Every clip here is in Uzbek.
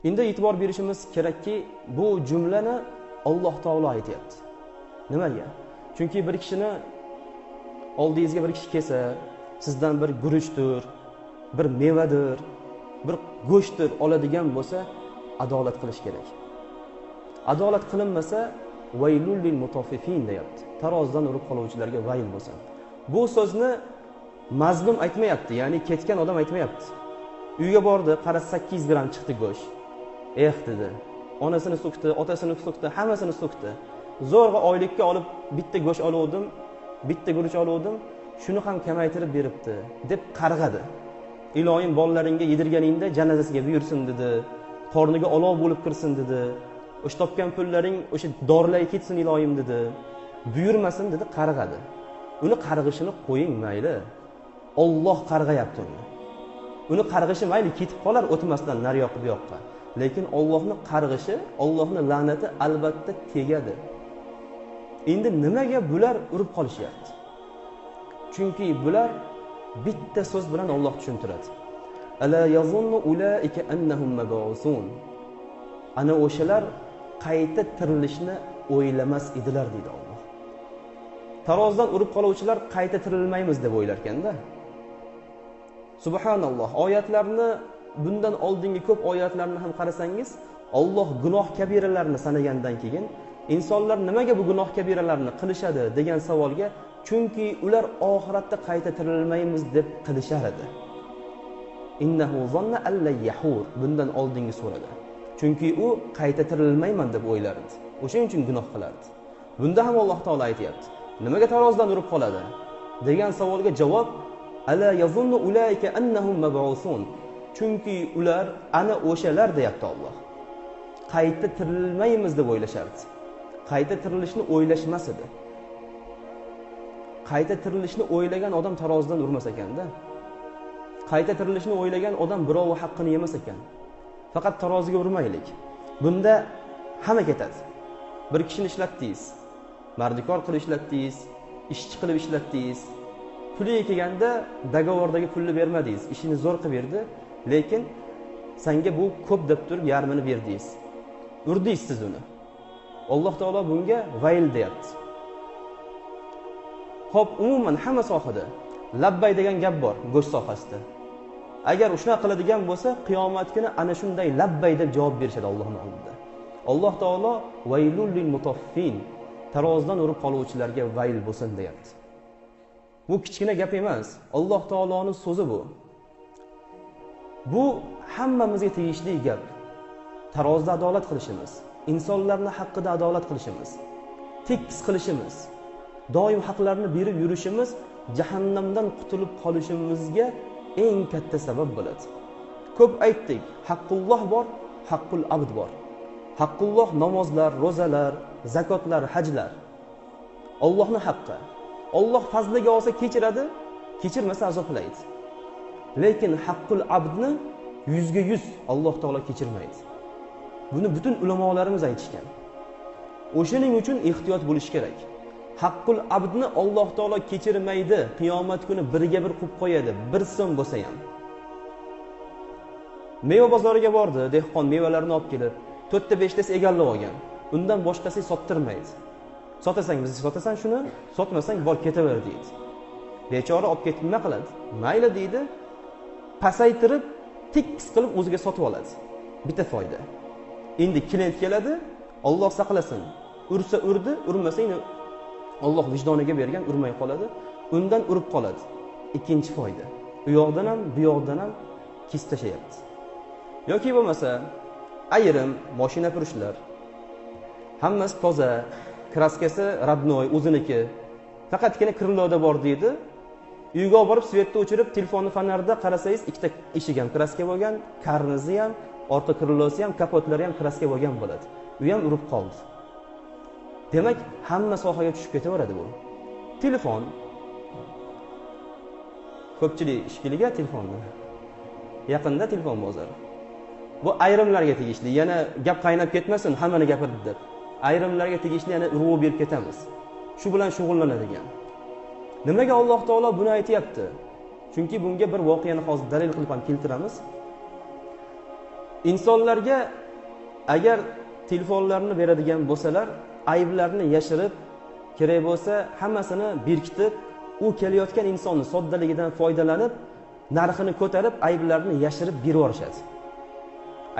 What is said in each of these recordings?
Endi e'tibor berishimiz kerakki, bu jumlani Alloh taolo aytayapti. Nimaga? Chunki bir kishini oldingizga bir kishi kelsa, sizdan bir guruchdir, bir mevadir, bir go'shtdir oladigan bo'lsa, adolat qilish kerak. Adolat qilinmasa, vaylul lil mutaffifin deyapti. Tarozidan urib qoluvchilarga vayl bo'lsin. Bu so'zni mazlum aytmayapti, ya'ni ketgan odam aytmayapti. Uyga bordi, qarasa 8 gram chiqdi go'sht. Dedi. Onasini so'kdi, otasini so'kdi, hammasini so'kdi. Zo'rg'a oylikka olib bitta go'sht oluvdim, bitta guruch oluvdim, shuni ham kamaytirib beribdi deb qarg'adi. Iloyim bolalaringga yedirganingda janozasiga buyursin dedi. Qorniga olov bo'lib kirsin dedi. O'sha topgan pullaring o'sha dorilarga ketsin iloyim dedi. Buyurmasin dedi, qarg'adi. Uni qarg'ishini qo'ying mayli. Alloh qarg'ayapti uni. Uni qarg'ishi mayli ketib qolar o'tmasdan nari yoqqa bu yoqqa. Lekin Allohning qarg'ishi, Allohning la'nati albatta tegadi. Endi nimaga bular urib qolishyapti? Chunki bular bitta so'z bilan Alloh tushuntiradi. Ala yazunnu ulaika annahum mab'usun. Ana o'shalar qayta tirilishni o'ylamas edilar deydi Alloh. Tarozidan urib qoluvchilar qayta tirilmaymiz deb o'ylar ekanda. Subhanalloh, oyatlarni bundan oldingi ko'p oyatlarni ham qarasangiz, Alloh gunoh kabiralarni sanagandan keyin insonlar nimaga bu gunoh kabiralarni qilishadi degan savolga, chunki ular oxiratda qayta tirilmaymiz deb qilishar edi. Innahu zanna alla yahur, bundan oldingi surada. Chunki u qayta tirilmayman deb o'ylardi. O'shaning uchun gunoh qilardi. Bunda ham Alloh taolo aytayapti. Nimaga tarozidan urib qoladi degan savolga javob, ala yazunnu ulaika annahum mab'usun. Chunki ular ana o'shalar deyapti Alloh. Qayta tirilmaymiz deb o'ylashardi. Qayta tirilishni o'ylashmas edi. Qayta tirilishni o'ylagan odam tarozidan urmas ekanda. Qayta tirilishni o'ylagan odam birovning haqqini yemas ekan. Faqat taroziga urmaylik. Bunda hamma ketadi. Bir kishini ishlatdingiz, mardikor qilib ishlatdingiz, ishchi qilib ishlatdingiz. Puliga kelganda dogovordagi pulni bermadingiz, ishini zo'r qilib berdi, lekin senga bu ko'p deb turib yarmini berdingiz. Urdingiz siz uni. Alloh taolo bunga vayl deyapti. Xo'p, umuman hamma sohada labbay degan gap bor go'sht sohasida. Agar shunaqa qiladigan bo'lsa, qiyomat kuni ana shunday labbay deb javob berishadi Allohning oldida. Alloh taolo vaylul lil mutaffifin, tarozidan urib qoluvchilarga vayl bo'lsin deyapti. Bu kichkina gap emas, Alloh taoloning so'zi bu. Bu hammamizga tegishli gap. Tarozida adolat qilishimiz, insonlarning haqqida adolat qilishimiz, tekis qilishimiz, doim haqlarni berib yurishimiz jahannamdan qutulib qolishimizga eng katta sabab bo'ladi. Ko'p aytdik, haqqulloh bor, haqqul abd bor. Haqqulloh namozlar, ro'zalar, zakotlar, hajlar. Allohning haqqi. Alloh fazliga olsa kechiradi, kechirmasa azoblaydi. Lekin haqqul abdni 100% Alloh taolo kechirmaydi. Buni butun ulamolarimiz aytishgan. O'shaning uchun ehtiyot bo'lish kerak. Haqqul abdni Alloh taolo kechirmaydi, qiyomat kuni birga bir qo'yib qo'yadi, bir so'm bo'lsa ham. Meva bozoriga bordi, dehqon mevalarni olib kelib, 4ta-5tasi egallab olgan. Undan boshqasiga sottirmaydi. Sotasang biz sotasan shuni, sotmasang bor ketaver deydi. Bechora olib ketib nima qiladi? Mayli deydi, pasaytirib, tekis qilib o'ziga sotib oladi. Bitta foyda. Endi klient keladi, Alloh saqlasin. Ursa urdi, urmasa Alloh vijdoniga bergan, urmay qoladi. Undan urib qoladi. Ikkinchi foyda. U yoqdan ham, bu yoqdan ham kesib tashlayapti. Yoki bo'lmasa, ayrim mashina purishlar. Hammasi toza, kraskasi radnoy, o'ziniki. Faqatgina krilloda bor deydi. Uyga olib borib svetni o'chirib, telefonni fonarda qarasangiz, ikkita eshik ham kraska bo'lgan, karnizi ham, orqa krillosi ham, kapotlari ham kraska bo'lgan bo'ladi. U ham urib qoldi. Demak, hamma sohaga tushib ketaveradi bu. Telefon. Ko'pchilik ishkiliga telefonni. Yaqinda telefon bozori. Bu ayrimlarga tegishli. Yana gap qaynab ketmasin, hammani gapirdi deb. Ayrimlarga tegishli yana urg'u berib ketamiz. Shu bilan shug'ullanadigan. Nimaga Alloh taolo buni aytayapti? Chunki bunga bir voqeani hozir dalil qilib ham keltiramiz. insonlarga agar telefonlarni beradigan bo'lsalar, ayblarni yashirib, kerak bo'lsa hammasini berkitib, u kelayotgan insonni soddaligidan foydalanib, narxini ko'tarib, ayblarni yashirib berib yuborishadi.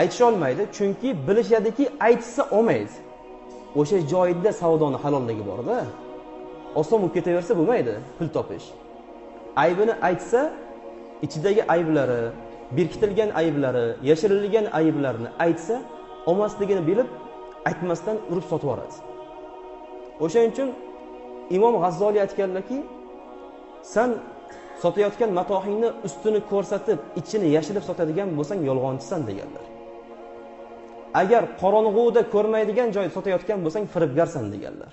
Aytisha olmaydi, chunki bilishadiki, aytsa olmaydi. O'sha joyda savdoni halolligi bor-da. Oson bo'lib ketaversa bo'lmaydi pul topish. Aybini aytsa, ichidagi ayblari, berkitilgan ayblari, yashirilgan ayblarni aytsa, olmasligini bilib, aytmasdan urib sotib yuboradi. O'shaning uchun Imom G'azzoliy aytganlarki, sen sotayotgan matohingni ustini ko'rsatib, ichini yashirib sotadigan bo'lsang, yolg'onchisan deganlar. Agar qorong'uda ko'rmaydigan joyda sotayotgan bo'lsang, firibgarsan deganlar.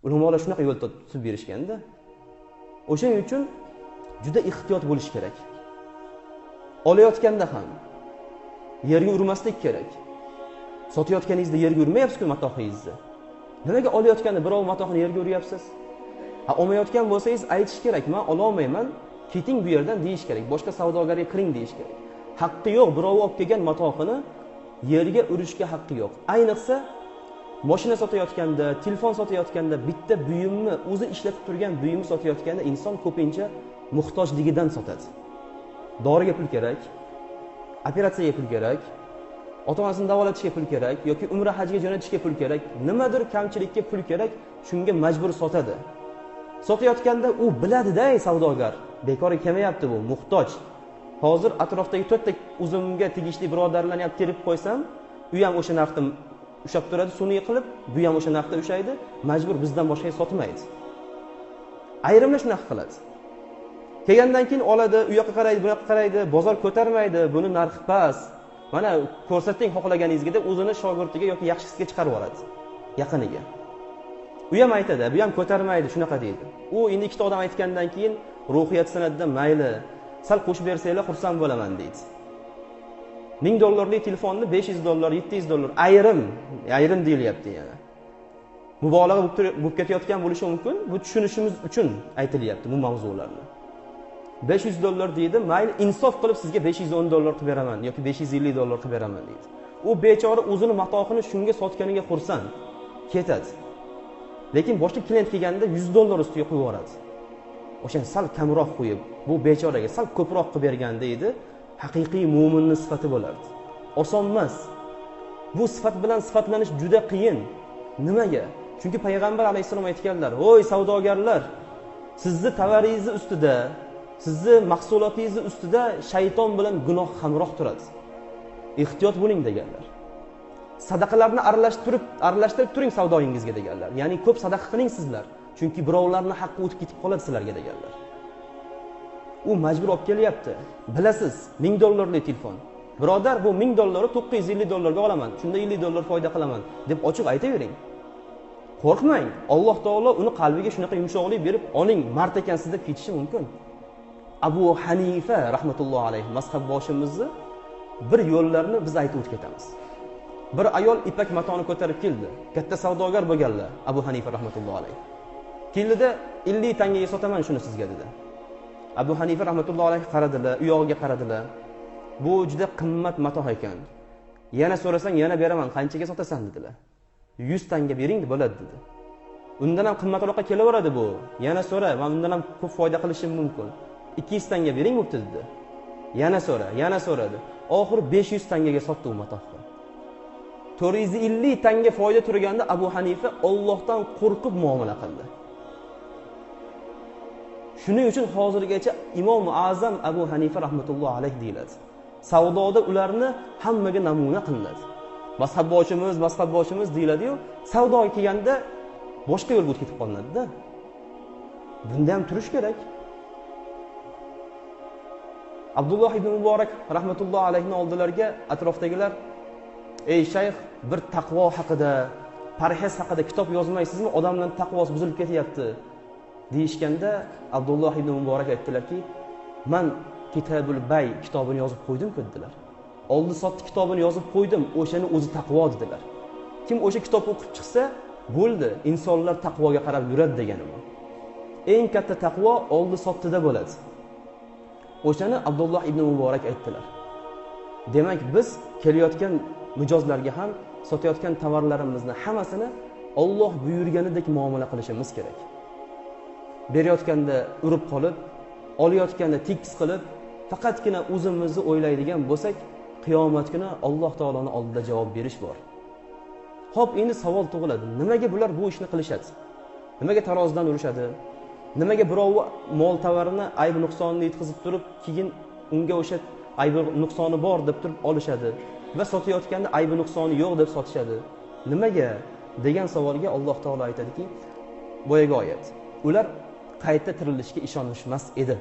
Ulamolar shunaqa yo'l tutib berishganda. O'shaning uchun juda ehtiyot bo'lish kerak. Olayotganda ham yerga urmaslik kerak. Sotayotganingizda yerga urmayapsiz-ku matohingizni. Nimaga olayotganda birov matohini yerga uryapsiz? Olmayotgan bo'lsangiz aytish kerak, men ola olmayman, keting bu yerdan deyish kerak. Boshqa savdogarga kiring deyish kerak. Haqqi yo'q, birov olib kelgan matohini yerga urishga haqqi yo'q. Ayniqsa mashina sotayotganda, telefon sotayotganda, bitta buyumni, o'zi ishlatib turgan buyumni sotayotganda inson ko'pincha muhtojligidan sotadi. Doriga pul kerak, operatsiyaga pul kerak, ota-onasini davolatishga pul kerak yoki umra hajga jo'natishga pul kerak, nimadir kamchilikka pul kerak, shunga majbur sotadi. Sotayotganda u biladi-da, savdogar, bekorga kelmayapti bu, muhtoj. Hozir atrofdagi 4 ta uzumga tegishli birodarlarni ham terib qo'ysam, u ham o'sha narxda ushab turadi, suni qilib, bu ham o'sha narxda ushaydi, majbur bizdan boshqa sotmaydi. Ayrimlar shunaqa qiladi. Kelgandan keyin oladi, u yoqqa qaraydi, bu yoqqa qaraydi, bozor ko'tarmaydi, buni narxi past. Mana ko'rsating xohlaganingizga deb o'zini shogirdiga yoki yaxshisiga chiqarib oladi, yaqiniga. U ham aytadi, bu ham ko'tarmaydi, shunaqa deydi. U endi ikkita odam aytgandan keyin ruhiyat sanatida mayli, sal qo'shib bersanglar xursand bo'laman deydi. $1000 telefonni $500, $700 ayrim deyilyapti yana. Mubolag'a bo'lib ketayotgan bo'lishi mumkin. Bu tushunishimiz uchun aytilyapti bu mavzularni. $500 deydi, mayli insof qilib sizga $510 qilib beraman yoki $550 qilib beraman deydi. U bechora o'zini matohini shunga sotganiga xursand, ketadi. Lekin boshqa klient kelganda $100 ustiga qo'yib yuboradi. O'shani sal kamroq qo'yib, bu bechoraga sal ko'proq qilib bergan deydi, haqiqiy mu'minning sifati bo'lardi. Oson emas. Bu sifat bilan sifatlanish juda qiyin. Nimaga? Chunki payg'ambar alayhisalom aytganlar: "Voy savdogarlar, sizni tovaringiz ustida, sizni mahsulotingiz ustida shayton bilan gunoh hamroh turadi. Ehtiyot bo'ling" deganlar. Sadaqalarni aralashtirib turing savdoyingizga deganlar. Ya'ni ko'p sadaqa qiling sizlar, chunki birovlarning haqqi o'tib ketib qoladi sizlarga deganlar. U majbur olib kelyapti. Bilasiz, $1000 telefon. Birodar, bu $1000 $950 ga olaman. Shunda $50 foyda qilaman deb ochiq aytavering. Qo'rqmang. Alloh taolo uni qalbiga shunaqa yumshoqlik berib, oling, mard ekansiz deb ketishi mumkin. Abu Hanifa rahmatullohi alayhi mazhabboshimizni bir yo'llarni biz aytib o'tib ketamiz. Bir ayol ipak matoni ko'tarib keldi. Katta savdogar bo'lganlar, Abu Hanifa rahmatullohi alayhi. Keldida 50 tangaga sotaman shuni sizga dedi. Abu Hanifa rahmatullohi alayhi qaradilar, u yog'iga qaradilar. Bu juda qimmat matoh ekan. Yana so'rasang yana beraman, qanchaga sotasan dedilar. 100 tanga bering deb bo'ladi dedi. Undan ham qimmatroqqa kelaveradi bu. Yana so'ra, men undan ham ko'p foyda qilishim mumkin. 200 tanga bering bo'pti dedi. Yana so'radi. Oxir 500 tangaga sotdi u matohni. 450 tanga foyda turganda Abu Hanifa Allohdan qo'rqib muomala qildi. Shuning uchun hozirgacha Imom Azam Abu Hanifa rahmatullohi alayhi deyiladi. Savdoda ularni hammaga namuna qilinadi. Mazhabboshimiz deyiladi-yu, savdoga kelganda boshqa yo'lga o'tib ketib qolinadi-da. Bunda ham turish kerak. Abdulloh ibn Muborak rahmatullohi alayhining oldilariga atrofdagilar: "Ey shayx, bir taqvo haqida, parhez haqida kitob yozmaysizmi? Odamlarning taqvosi buzilib ketyapti" deyishganda Abdulloh ibn Muborak aytdilarki, "Men Kitabul Bay kitobini yozib qo'ydim-ku" dedilar. Oldi sotdi kitobini yozib qo'ydim, o'shani o'zi taqvo dedilar. Kim o'sha kitobni o'qib chiqsa, bo'ldi, insonlar taqvoga qarab yuradi degani bu. Eng katta taqvo oldi sotdida bo'ladi. O'shani Abdulloh ibn Muborak aytdilar. Demak, biz kelayotgan mijozlarga ham sotayotgan tovarlarimizni hammasini Alloh buyurganidek muomala qilishimiz kerak. Berayotganda urib qolib, olayotganda tekis qilib, faqatgina o'zimizni o'ylaydigan bo'lsak, qiyomat kuni Alloh taoloning oldida javob berish bor. Xo'p, endi savol tug'iladi. Nimaga bular bu ishni qilishadi? Nimaga tarozidan urishadi? Nimaga birovi mol tovarini ayb nuqsonini yetkazib turib, keyin unga o'sha aybi nuqsoni bor deb turib olishadi va sotayotganda aybi nuqsoni yo'q deb sotishadi? Nimaga degan savolga Alloh taolo aytadiki, boyaga oyat. Ular qayta tirilishga ishonishmas edi.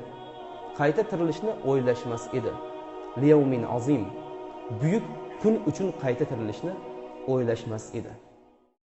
Qayta tirilishni o'ylashmas edi. Liyawmin azim. Buyuk kun uchun qayta tirilishni o'ylashmas edi.